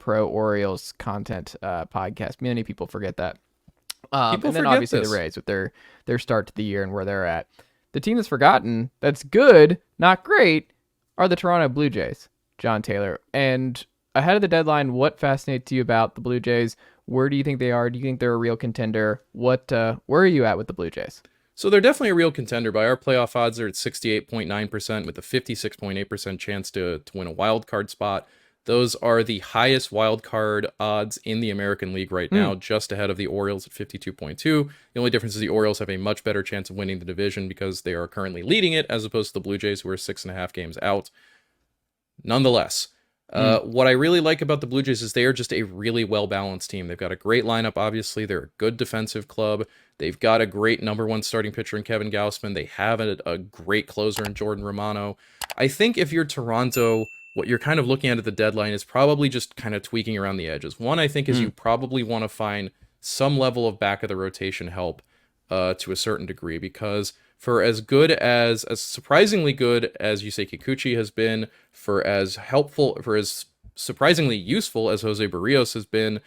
pro Orioles content podcast. Many people forget that. And then forget obviously this. the Rays with their start to the year and where they're at. The team that's forgotten, that's good, not great, are the Toronto Blue Jays, Jon Tayler. And ahead of the deadline, what fascinates you about the Blue Jays? Where do you think they are? Do you think they're a real contender? Where are you at with the Blue Jays? So they're definitely a real contender. By our playoff odds, they're at 68.9% with a 56.8% chance to win a wild card spot. Those are the highest wild card odds in the American League right now, just ahead of the Orioles at 52.2. The only difference is the Orioles have a much better chance of winning the division because they are currently leading it, as opposed to the Blue Jays, who are 6.5 games out. Nonetheless, what I really like about the Blue Jays is they are just a really well-balanced team. They've got a great lineup, obviously. They're a good defensive club. They've got a great number one starting pitcher in Kevin Gausman. They have a great closer in Jordan Romano. I think if you're Toronto, what you're kind of looking at the deadline is probably just kind of tweaking around the edges. One, I think, is you probably want to find some level of back-of-the-rotation help to a certain degree, because for as surprisingly good as Yusei Kikuchi has been, for as surprisingly useful as Jose Barrios has been,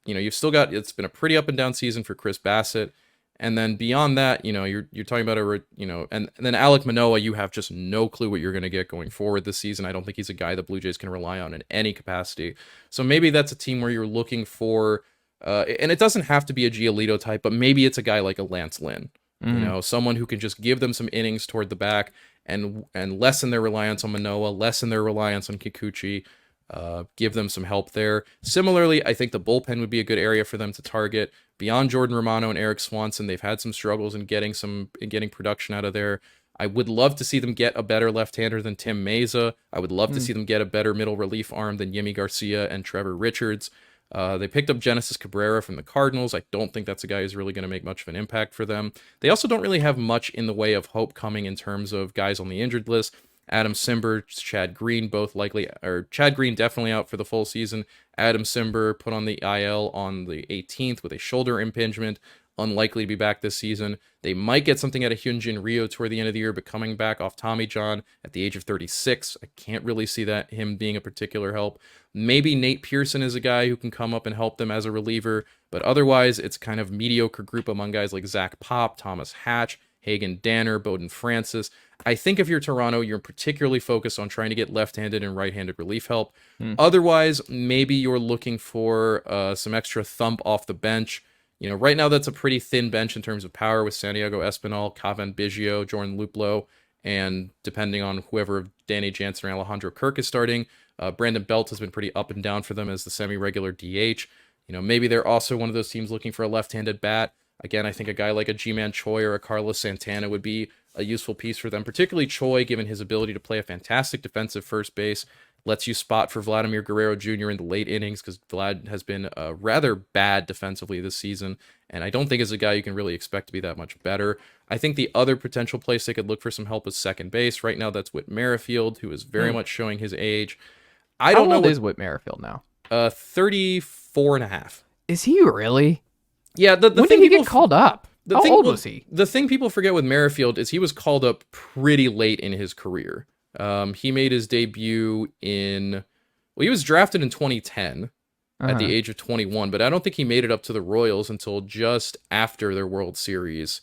you've still got, it's been a pretty up and down season for Chris Bassett. And then beyond that, you're talking about and then Alek Manoah, you have just no clue what you're going to get going forward this season. I don't think he's a guy the Blue Jays can rely on in any capacity. So maybe that's a team where you're looking for, and it doesn't have to be a Giolito type, but maybe it's a guy like a Lance Lynn. Someone who can just give them some innings toward the back and lessen their reliance on Manoah, lessen their reliance on Kikuchi, give them some help there. Similarly, I think the bullpen would be a good area for them to target. Beyond Jordan Romano and Eric Swanson, they've had some struggles in getting production out of there. I would love to see them get a better left-hander than Tim Meza. I would love to see them get a better middle relief arm than Yimi Garcia and Trevor Richards. They picked up Genesis Cabrera from the Cardinals. I don't think that's a guy who's really going to make much of an impact for them. They also don't really have much in the way of hope coming in terms of guys on the injured list. Adam Simber, Chad Green, Chad Green definitely out for the full season. Adam Simber put on the IL on the 18th with a shoulder impingement, unlikely to be back this season. They might get something out of Hyunjin Ryu toward the end of the year, but coming back off Tommy John at the age of 36, I can't really see him being a particular help. Maybe Nate Pearson is a guy who can come up and help them as a reliever, but otherwise it's kind of mediocre group among guys like Zach Pop, Thomas Hatch, Hagen Danner, Bowden Francis. I think if you're Toronto, you're particularly focused on trying to get left-handed and right-handed relief help. Otherwise, maybe you're looking for some extra thump off the bench. Right now that's a pretty thin bench in terms of power with Santiago Espinal, Cavan Biggio, Jordan Luplow, and depending on whoever Danny Jansen or Alejandro Kirk is starting, Brandon Belt has been pretty up and down for them as the semi-regular DH. Maybe they're also one of those teams looking for a left-handed bat. Again, I think a guy like a G-Man Choi or a Carlos Santana would be a useful piece for them, particularly Choi, given his ability to play a fantastic defensive first base, lets you spot for Vladimir Guerrero Jr. in the late innings, because Vlad has been rather bad defensively this season, and I don't think is a guy you can really expect to be that much better. I think the other potential place they could look for some help is second base. Right now, that's Whit Merrifield, who is very much showing his age. I don't know. How old is Whit Merrifield now? 34 and a half. Is he really? Yeah, the when thing did he get called up? How old was he? The thing people forget with Merrifield is he was called up pretty late in his career. He made his debut he was drafted in 2010 at the age of 21, but I don't think he made it up to the Royals until just after their World Series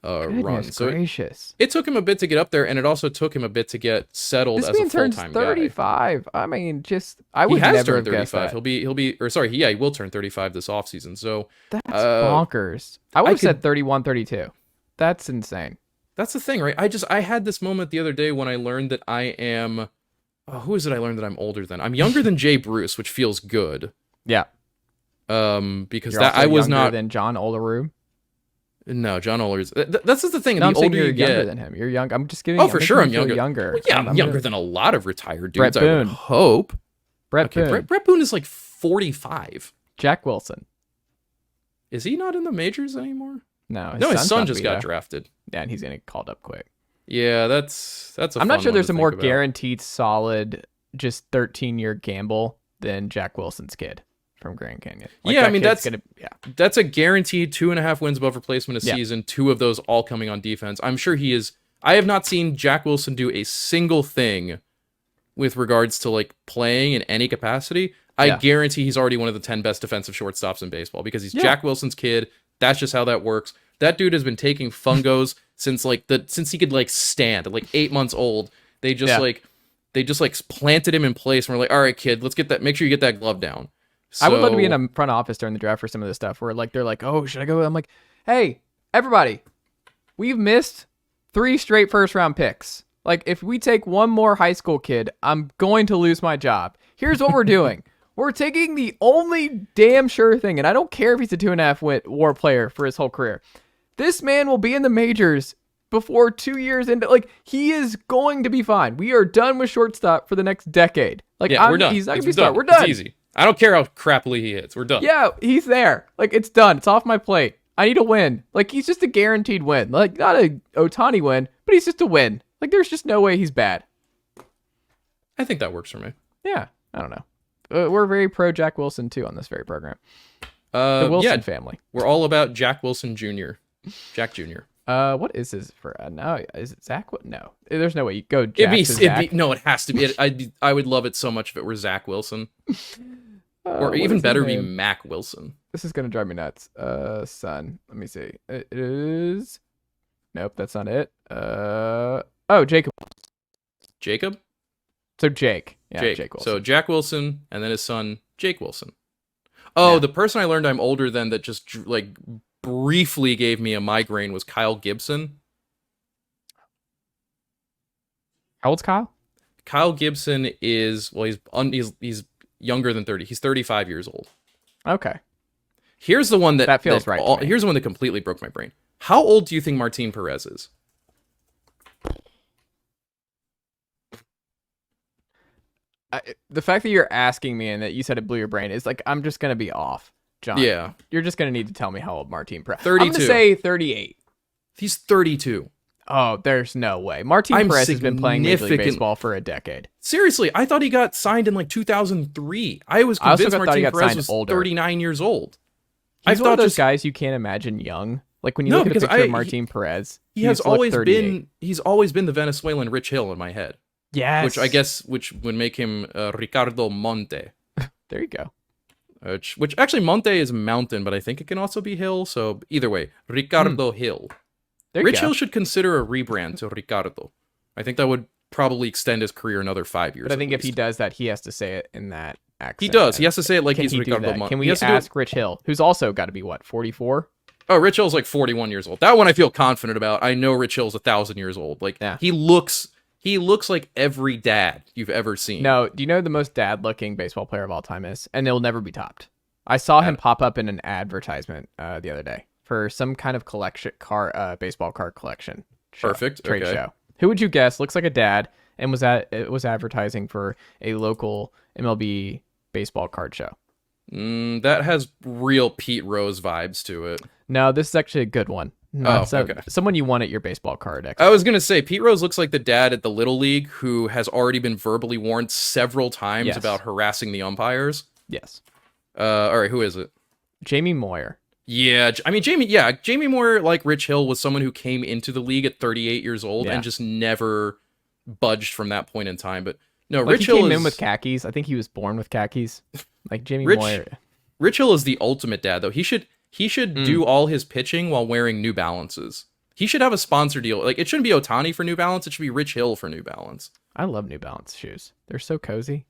run. So gracious. It took him a bit to get up there, and it also took him a bit to get settled as a full-time guy. 35. I mean, I would he has never turned have guessed 35. that. He will turn 35 this offseason. So that's bonkers. I would have said 31, 32. That's insane. That's the thing, right? I had this moment the other day when I learned that I am... who is it I learned that I'm older than? I'm younger than Jay Bruce, which feels good. Yeah. Because You're that also I was younger not... than John Olerud. No, John Olerud. That's just the thing. No, the I'm saying older you're you get... younger than him. You're young. I'm just kidding. Oh, for sure I'm younger. Well, yeah, I'm younger than a lot of retired dudes, Brett Boone. I would hope. Brett Boone. Brett Boone is like 45. Jack Wilson. Is he not in the majors anymore? No, his son just got drafted. Yeah, and he's going to get called up quick. Yeah, that's a I'm not sure there's a more about. guaranteed solid just 13-year gamble than Jack Wilson's kid from Grand Canyon. Yeah, I mean, that's a guaranteed 2.5 wins above replacement a season, 2 of those all coming on defense. I'm sure he is. I have not seen Jack Wilson do a single thing with regards to like playing in any capacity I Yeah. guarantee he's already one of the 10 best defensive shortstops in baseball because he's Yeah. Jack Wilson's kid. That's just how that works. That dude has been taking fungos since he could like stand at like 8 months old. They just planted him in place and we're like, all right, kid, make sure you get that glove down. I would love to be in a front office during the draft for some of this stuff where like they're like, oh, should I go? I'm like, hey, everybody, we've missed 3 straight first round picks. Like, if we take one more high school kid, I'm going to lose my job. Here's what we're doing. We're taking the only damn sure thing, and I don't care if he's a 2.5 WAR player for his whole career. This man will be in the majors before 2 years into, like, he is going to be fine. We are done with shortstop for the next decade. Like, yeah, we're done. He's not going to be started. We're done. It's easy. I don't care how crappily he hits. We're done. Yeah, he's there. Like, it's done. It's off my plate. I need a win. Like, he's just a guaranteed win. Like, not a Ohtani win, but he's just a win. Like, there's just no way he's bad. I think that works for me. Yeah, I don't know. We're very pro Jack Wilson, too, on this very program. The Wilson family. We're all about Jack Wilson Jr. Jack Jr. What is his for now? Is it Zach? What? No, there's no way you go Jack No, it has to be. I would love it so much if it were Zach Wilson. Or even better, be Mac Wilson. This is gonna drive me nuts. Son. Let me see. It is. Nope, that's not it. Jacob. Jacob. So Jake. Yeah, Jake Wilson. So Jack Wilson, and then his son Jake Wilson. Oh, yeah. The person I learned I'm older than that just like briefly gave me a migraine was Kyle Gibson. How old's Kyle? Kyle Gibson is he's younger than 30. He's 35 years old. Okay. Here's the one that feels right. Here's the one that completely broke my brain. How old do you think Martin Perez is? The fact that you're asking me and that you said it blew your brain is like, I'm just going to be off, John. Yeah. You're just going to need to tell me how old Martin Perez is. 32. I'm going to say 38. He's 32. Oh, there's no way. Martin Perez has been playing Major League Baseball for a decade. Seriously, I thought he got signed in like 2003. I was convinced Martin Perez was older. 39 years old. He's one of those guys you can't imagine young. Like when you look at a picture of Martin Perez, he's always been the Venezuelan Rich Hill in my head. Yes. Which would make him Ricardo Monte. There you go. Which actually Monte is mountain, but I think it can also be hill. So either way, Ricardo Hill. Rich Hill should consider a rebrand to Ricardo. I think that would probably extend his career another 5 years. But I think if he does that, he has to say it in that accent. He does. He has to say it like he's Ricardo Monte. Can we ask Rich Hill, who's also got to be, 44? Oh, Rich Hill's like 41 years old. That one I feel confident about. I know Rich Hill's 1,000 years old. Like, yeah. He looks like every dad you've ever seen. No, do you know who the most dad-looking baseball player of all time is? And it'll never be topped. I saw him pop up in an advertisement the other day for some kind of baseball card collection show, trade show. Who would you guess looks like a dad and was advertising for a local MLB baseball card show? That has real Pete Rose vibes to it. No, this is actually a good one. Okay. Someone you want at your baseball card expert. I was going to say, Pete Rose looks like the dad at the Little League who has already been verbally warned several times about harassing the umpires. Yes. All right, who is it? Jamie Moyer. Yeah, I mean, Jamie Moyer, like Rich Hill, was someone who came into the league at 38 years old and just never budged from that point in time. But no, Rich Hill came in with khakis. I think he was born with khakis. Like Jamie Moyer. Rich Hill is the ultimate dad, though. He should do all his pitching while wearing New Balances. He should have a sponsor deal. Like, it shouldn't be Ohtani for New Balance. It should be Rich Hill for New Balance. I love New Balance shoes. They're so cozy.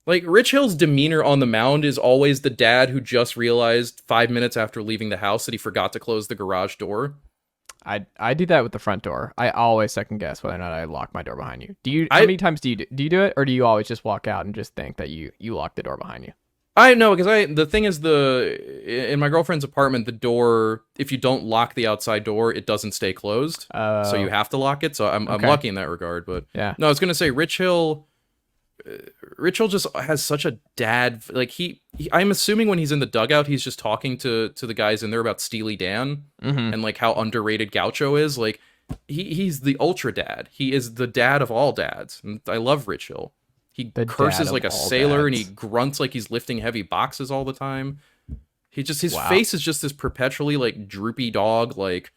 Like, Rich Hill's demeanor on the mound is always the dad who just realized 5 minutes after leaving the house that he forgot to close the garage door. I do that with the front door. I always second guess whether or not I lock my door behind you. How many times do you do it, or do you always just walk out and just think that you lock the door behind you? I know, because the thing is, in my girlfriend's apartment, the door, if you don't lock the outside door, it doesn't stay closed. So you have to lock it. So I'm lucky in that regard. But yeah. No, I was gonna say Rich Hill just has such a dad. Like he I'm assuming when he's in the dugout, he's just talking to the guys in there about Steely Dan and like how underrated Gaucho is. Like he's the ultra dad. He is the dad of all dads. And I love Rich Hill. He curses like a sailor and he grunts like he's lifting heavy boxes all the time. His face is just this perpetually like droopy dog, like,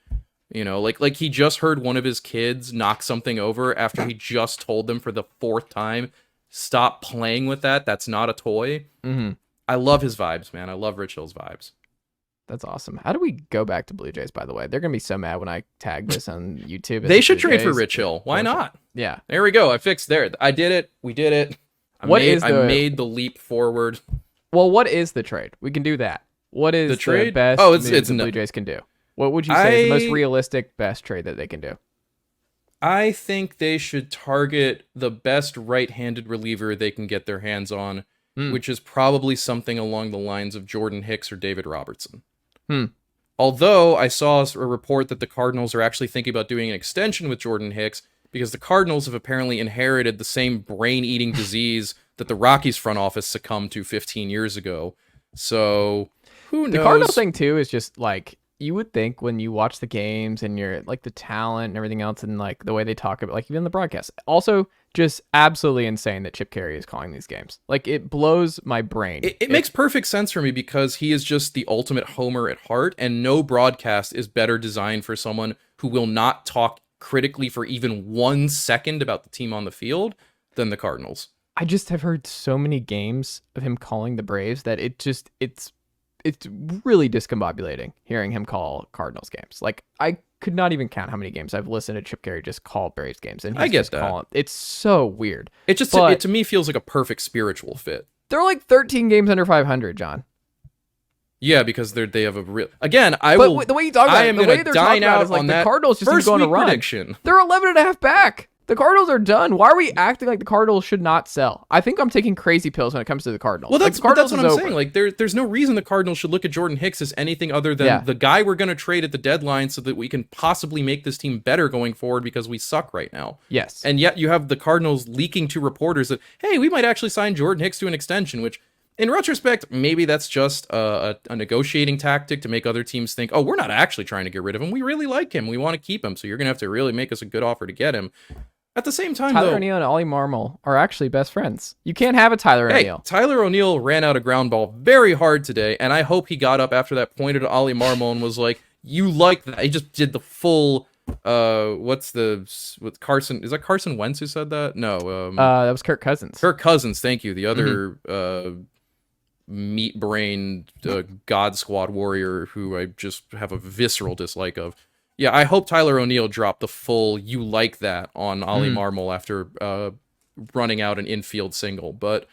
you know, like he just heard one of his kids knock something over after he just told them for the 4th time stop playing with that. That's not a toy. Mm-hmm. I love his vibes, man. I love Rich Hill's vibes. That's awesome. How do we go back to Blue Jays, by the way? They're going to be so mad when I tag this on YouTube. They should trade for Rich Hill. Why not? Yeah. There we go. I fixed there. I did it. We did it. I made the leap forward. Well, what is the trade? We can do that. What is the trade? The best it's the Blue Jays can do? What would you say is the most realistic best trade that they can do? I think they should target the best right-handed reliever they can get their hands on, which is probably something along the lines of Jordan Hicks or David Robertson. Although I saw a report that the Cardinals are actually thinking about doing an extension with Jordan Hicks because the Cardinals have apparently inherited the same brain-eating disease that the Rockies front office succumbed to 15 years ago. So, who knows? The Cardinals thing, too, is just like, you would think when you watch the games and you're like the talent and everything else and like the way they talk about, like even the broadcast. Also, just absolutely insane that Chip Carey is calling these games. Like, it blows my brain. It makes perfect sense for me because he is just the ultimate homer at heart, and no broadcast is better designed for someone who will not talk critically for even 1 second about the team on the field than the Cardinals. I just have heard so many games of him calling the Braves that it's really discombobulating hearing him call Cardinals games. Like, I could not even count how many games I've listened to Chip Carey just call Braves games, and he's I get just that. calling. It's so weird. It to me feels like a perfect spiritual fit. They're like 13 games under 500, John. Yeah, because they have a real. Again, the way you talk about it, the way they're talking about it is like the Cardinals just going to run. Prediction. They're 11.5 back. The Cardinals are done. Why are we acting like the Cardinals should not sell? I think I'm taking crazy pills when it comes to the Cardinals. Well, that's what I'm over. saying. Like, there's no reason the Cardinals should look at Jordan Hicks as anything other than the guy we're going to trade at the deadline so that we can possibly make this team better going forward because we suck right now. Yes. And yet you have the Cardinals leaking to reporters that, hey, we might actually sign Jordan Hicks to an extension, which in retrospect, maybe that's just a negotiating tactic to make other teams think, oh, we're not actually trying to get rid of him. We really like him. We want to keep him. So you're going to have to really make us a good offer to get him. At the same time, Tyler O'Neill and Ollie Marmol are actually best friends. You can't have a Tyler O'Neill. Tyler O'Neill ran out a ground ball very hard today, and I hope he got up after that, pointed at Ollie Marmol and was like, you like that. He just did the full, with Carson, is that Carson Wentz who said that? No. That was Kirk Cousins. Kirk Cousins, thank you. The other meat-brained God Squad warrior who I just have a visceral dislike of. Yeah, I hope Tyler O'Neill dropped the full "you like that" on Ollie Marmol after running out an infield single. But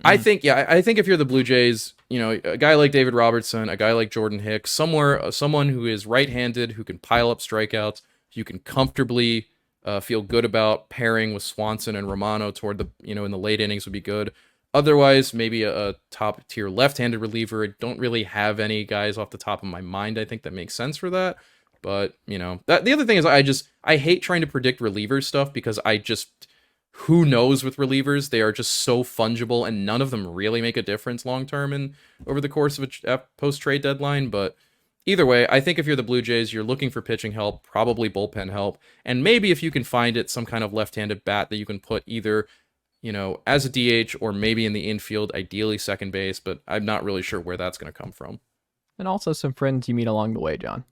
I think if you're the Blue Jays, you know, a guy like David Robertson, a guy like Jordan Hicks, someone who is right-handed, who can pile up strikeouts, you can comfortably feel good about pairing with Swanson and Romano toward the, you know, in the late innings would be good. Otherwise, maybe a top-tier left-handed reliever. I don't really have any guys off the top of my mind, I think, that makes sense for that. But, you know, the other thing is I hate trying to predict reliever stuff because who knows with relievers? They are just so fungible and none of them really make a difference long-term and over the course of a post-trade deadline. But either way, I think if you're the Blue Jays, you're looking for pitching help, probably bullpen help. And maybe if you can find it, some kind of left-handed bat that you can put either, you know, as a DH or maybe in the infield, ideally second base. But I'm not really sure where that's going to come from. And also some friends you meet along the way, John.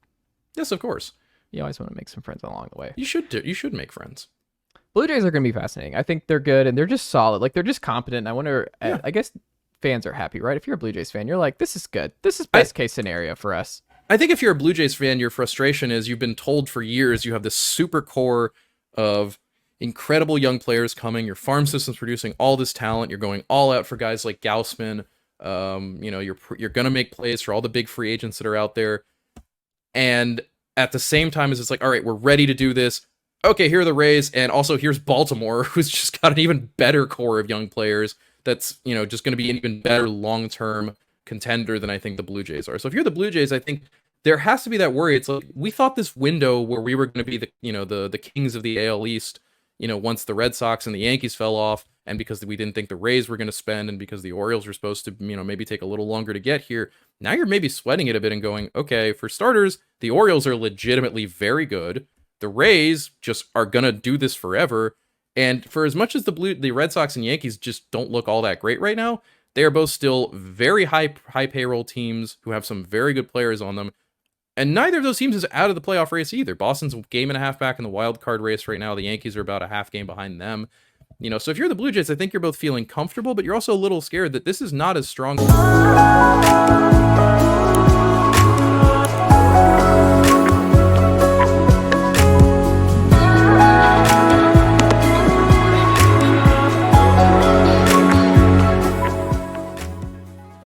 Yes, of course. You always want to make some friends along the way. You should make friends. Blue Jays are going to be fascinating. I think they're good and they're just solid. Like, they're just competent. I wonder, I guess fans are happy, right? If you're a Blue Jays fan, you're like, this is good. This is best case scenario for us. I think if you're a Blue Jays fan, your frustration is you've been told for years you have this super core of incredible young players coming. Your farm system's producing all this talent. You're going all out for guys like Gausman. You know, you're going to make plays for all the big free agents that are out there. And at the same time as it's like, all right, we're ready to do this. Okay, here are the Rays, and also here's Baltimore, who's just got an even better core of young players that's, you know, just going to be an even better long-term contender than I think the Blue Jays are. So if you're the Blue Jays, I think there has to be that worry. It's like, we thought this window where we were going to be the kings of the AL East, you know, once the Red Sox and the Yankees fell off, and because we didn't think the Rays were going to spend, and because the Orioles were supposed to, you know, maybe take a little longer to get here, now you're maybe sweating it a bit and going, okay, for starters, the Orioles are legitimately very good. The Rays just are going to do this forever. And for as much as the Red Sox and Yankees just don't look all that great right now, they are both still very high payroll teams who have some very good players on them. And neither of those teams is out of the playoff race either. Boston's a game and a half back in the wild card race right now. The Yankees are about a half game behind them. You know, so if you're the Blue Jays, I think you're both feeling comfortable, but you're also a little scared that this is not as strong.